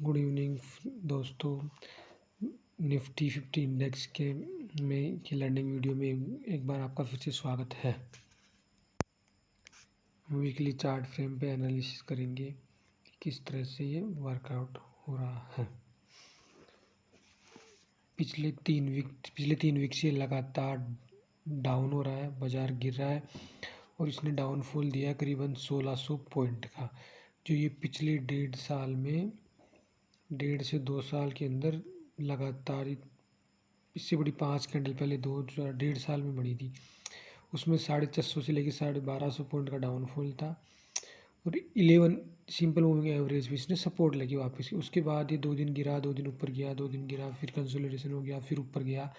Good evening दोस्तों। Nifty 50 index के learning video में एक बार आपका फिर से स्वागत है। वीकली चार्ट फ्रेम पे एनालिसिस करेंगे कि किस तरह से ये वर्कआउट हो रहा है। पिछले तीन वीक से लगातार डाउन हो रहा है, बाजार गिर रहा है और इसने डाउनफॉल दिया करीबन 1600 पॉइंट का, जो ये पिछले 1.5 से 2 साल के अंदर लगातार इससे बड़ी 5 कैंडल पहले 1.5 साल में बढ़ी थी। उसमें 450 से लेकर 1250 पॉइंट का डाउनफॉल था और 11 सिंपल मूविंग एवरेज भी इसने सपोर्ट लगी वापस की। उसके बाद ये 2 दिन गिरा, 2 दिन ऊपर गया, 2 दिन गिरा, फिर कंसोलिडेशन हो गया, फिर ऊपर गया।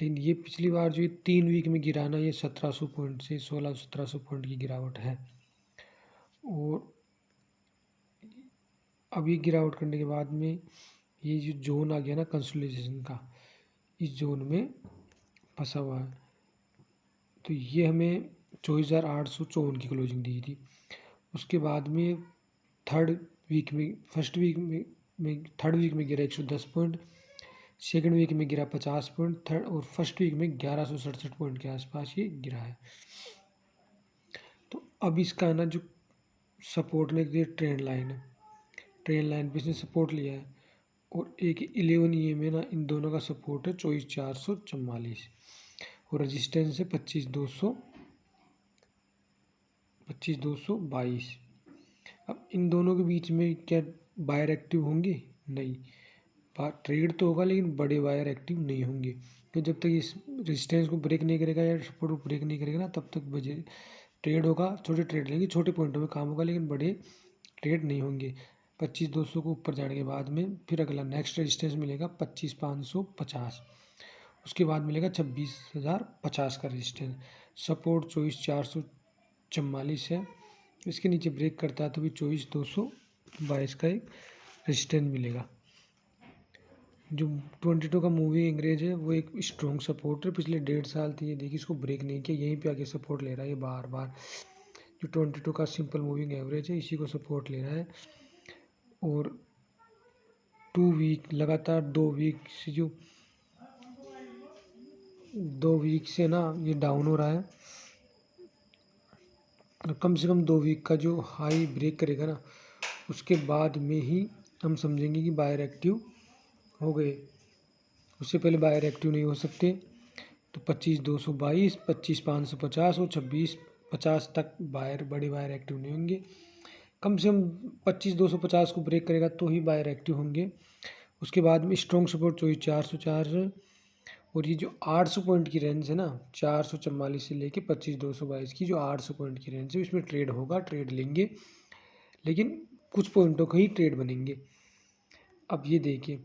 लेकिन ये पिछली बार जो ये 3 वीक में गिरा ना, ये 1700 पॉइंट से 1600-1700 पॉइंट की गिरावट है। और अब ये गिरावट करने के बाद में ये जो जोन आ गया ना कंसोलिडेशन का, इस जोन में फंसा हुआ है। तो ये हमें 24,854 की क्लोजिंग दी थी। उसके बाद में थर्ड वीक में गिरा 110 पॉइंट, सेकंड वीक में गिरा 50 पॉइंट, थर्ड और फर्स्ट वीक में 1167 पॉइंट के आसपास ये गिरा है। तो अब इसका ना जो सपोर्ट ने दिया ट्रेंड लाइन है, ट्रेंड लाइन पे इसने सपोर्ट लिया है और एक 11 EM में ना इन दोनों का सपोर्ट है 24,444 और रजिस्टेंस है 25,222। अब इन दोनों के बीच में क्या बायर एक्टिव होंगे? नहीं, ट्रेड तो होगा लेकिन बड़े बायर एक्टिव नहीं होंगे। तो जब तक इस रेजिस्टेंस को ब्रेक नहीं करेगा या सपोर्ट को ब्रेक नहीं करेगा ना, तब तक बजे ट्रेड होगा। छोटे ट्रेड लेंगे, छोटे पॉइंटों में काम होगा, लेकिन बड़े ट्रेड नहीं होंगे। 25,200 को ऊपर जाने के बाद में फिर अगला नेक्स्ट रेजिस्टेंस मिलेगा 25,550। उसके बाद मिलेगा 26,050 का रेजिस्टेंस। सपोर्ट 24,444 है। इसके नीचे ब्रेक करता है तो भी 24,222 का एक रेजिस्टेंस मिलेगा। जो 22 का मूविंग एवरेज है वो एक स्ट्रॉन्ग सपोर्ट है। पिछले 1.5 साल थी ये, देखिए इसको ब्रेक नहीं किया, यहीं पे आके सपोर्ट ले रहा है ये बार बार। जो 22 का सिंपल मूविंग एवरेज है इसी को सपोर्ट ले रहा है। और 2 वीक लगातार 2 वीक से ना ये डाउन हो रहा है। कम से कम 2 वीक का जो हाई ब्रेक करेगा ना, उसके बाद में ही हम समझेंगे कि बायर एक्टिव हो गए। उससे पहले बायर एक्टिव नहीं हो सकते। तो 25,222, 25,550 और 26,50 तक बड़े बायर एक्टिव नहीं होंगे। कम से कम 25,250 को ब्रेक करेगा तो ही बायर एक्टिव होंगे। उसके बाद में स्ट्रॉन्ग सपोर्ट 24,404 है। और ये जो 800 पॉइंट की रेंज है ना, 444 से लेके 25,222 की जो 800 पॉइंट की रेंज है, इसमें ट्रेड होगा, ट्रेड लेंगे, लेकिन कुछ पॉइंटों का ही ट्रेड बनेंगे। अब ये देखिए,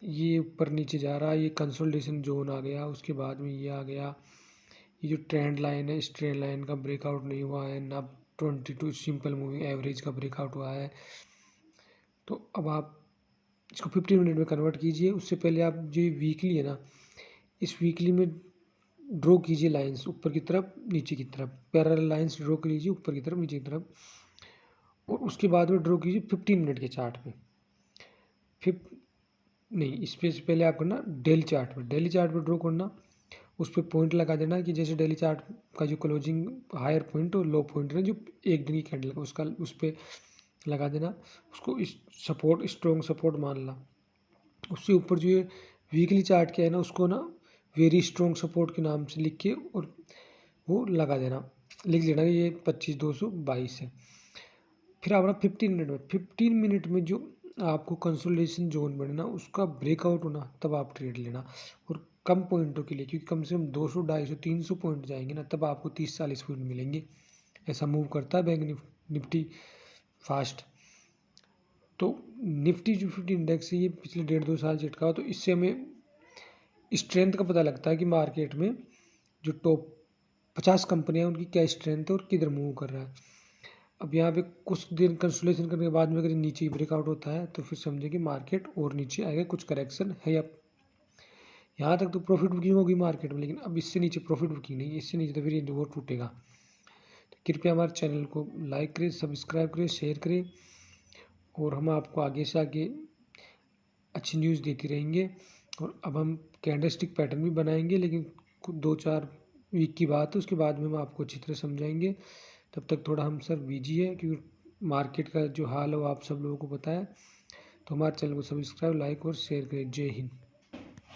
ये ऊपर नीचे जा रहा है, ये कंसोलिडेशन जोन आ गया, उसके बाद में ये आ गया। ये जो ट्रेंड लाइन है, इस ट्रेंड लाइन का ब्रेकआउट नहीं हुआ है ना, 22 सिंपल मूविंग एवरेज का ब्रेकआउट हुआ है। तो अब आप इसको 15 मिनट में कन्वर्ट कीजिए। उससे पहले आप जो वीकली है ना, इस वीकली में ड्रॉ कीजिए लाइंस ऊपर की तरफ नीचे की तरफ, पैरेलल लाइंस ड्रॉ कीजिए ऊपर की तरफ नीचे की तरफ। और उसके बाद में ड्रॉ कीजिए 15 मिनट के चार्ट पे। फिर नहीं, इस पे से पहले आप करना डेली चार्ट पे, डेली चार्ट पे ड्रॉ करना। उस पर पॉइंट लगा देना कि जैसे डेली चार्ट का जो क्लोजिंग हायर पॉइंट और लो पॉइंट है जो एक दिन की कैंडल का, उसका उस पर लगा देना। उसको इस सपोर्ट स्ट्रॉन्ग सपोर्ट मान ला। उससे ऊपर जो ये वीकली चार्ट क्या है ना, उसको ना वेरी स्ट्रॉन्ग सपोर्ट के नाम से लिख के और वो लगा देना, लिख लेना कि ये 25,222 है। फिर आप ना 15 मिनट में जो आपको कंसोलिडेशन जोन बने ना, उसका ब्रेकआउट होना, तब आप ट्रेड लेना। और कम पॉइंटों के लिए, क्योंकि कम से कम 200, 250, 300 पॉइंट जाएंगे ना, तब आपको 30-40 पॉइंट मिलेंगे। ऐसा मूव करता है बैंक निफ्टी फास्ट। तो निफ्टी जो 50 इंडेक्स है, ये पिछले 1.5-2 साल से अटका, तो इससे हमें स्ट्रेंथ का पता लगता है कि मार्केट में जो टॉप 50 कंपनियां उनकी क्या स्ट्रेंथ है और किधर मूव कर रहा है। अब यहाँ पे कुछ दिन कंसोलिडेशन करने के बाद में अगर नीचे ब्रेकआउट होता है तो फिर समझे कि मार्केट और नीचे आएगा, कुछ करेक्शन है। अब यहाँ तक तो प्रॉफिट बुकिंग होगी मार्केट में, लेकिन अब इससे नीचे प्रॉफिट बुकिंग नहीं है, इससे नीचे तो फिर ये और टूटेगा। तो कृपया हमारे चैनल को लाइक करें, सब्सक्राइब करें, शेयर करें और हम आपको आगे से आगे अच्छी न्यूज़ देते रहेंगे। और अब हम कैंडलस्टिक पैटर्न भी बनाएंगे, लेकिन 2-4 वीक की बात है, उसके बाद में हम आपको अच्छी तरह समझाएंगे। तब तक थोड़ा हम सर बिजी है, क्योंकि मार्केट का जो हाल है वो आप सब लोगों को पता है। तो हमारे चैनल को सब्सक्राइब, लाइक और शेयर करें। जय हिंद।